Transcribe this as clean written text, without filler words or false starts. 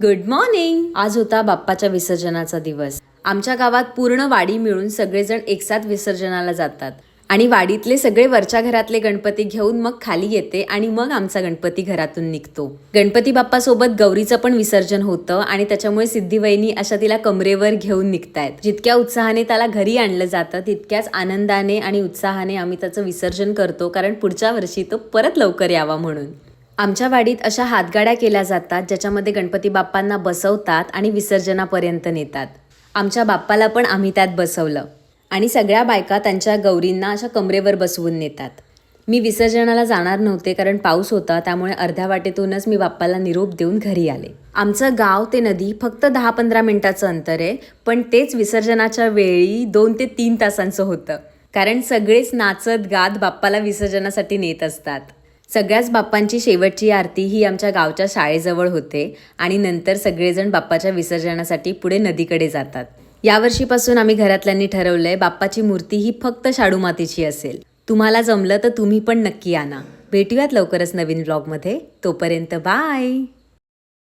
Good morning. आज होता बाप्पाच्या विसर्जनाचा दिवस. आमच्या गावात पूर्ण वाडी मिळून सगळेजण एकसाथ विसर्जनाला जातात आणि वाडीतले सगळे वरच्या घरातले गणपती घेऊन मग खाली येते आणि मग आमचा गणपती घरातून निघतो. गणपती बाप्पा सोबत गौरीचं पण विसर्जन होतं आणि त्याच्यामुळे सिद्धिवहिनी अशा तिला कमरेवर घेऊन निघतायत. जितक्या उत्साहाने त्याला घरी आणलं जातं तितक्याच आनंदाने आणि उत्साहाने आम्ही त्याचं विसर्जन करतो, कारण पुढच्या वर्षी तो परत लवकर यावा म्हणून. आमच्या वाडीत अशा हातगाड्या केल्या जातात ज्याच्यामध्ये गणपती बाप्पांना बसवतात आणि विसर्जनापर्यंत नेतात. आमच्या बाप्पाला पण आम्ही त्यात बसवलं आणि सगळ्या बायका त्यांच्या गौरींना अशा कमरेवर बसवून नेतात. मी विसर्जनाला जाणार नव्हते कारण पाऊस होता, त्यामुळे अर्ध्या वाटेतूनच मी बाप्पाला निरोप देऊन घरी आले. आमचं गाव ते नदी फक्त 10-15 मिनिटाचं अंतर आहे, पण तेच विसर्जनाच्या वेळी 2 ते 3 तासांचं होतं, कारण सगळेच नाचत गात बाप्पाला विसर्जनासाठी नेत असतात. सगळ्याच बाप्पांची शेवटची आरती ही आमच्या गावच्या शाळेजवळ होते आणि नंतर सगळेजण बाप्पाच्या विसर्जनासाठी पुढे नदीकडे जातात. यावर्षीपासून आम्ही घरातल्यांनी ठरवलंय बाप्पाची मूर्ती ही फक्त शाडू मातीची असेल. तुम्हाला जमलं तर तुम्ही पण नक्की आणा. भेटूयात लवकरच नवीन ब्लॉगमध्ये. तोपर्यंत बाय.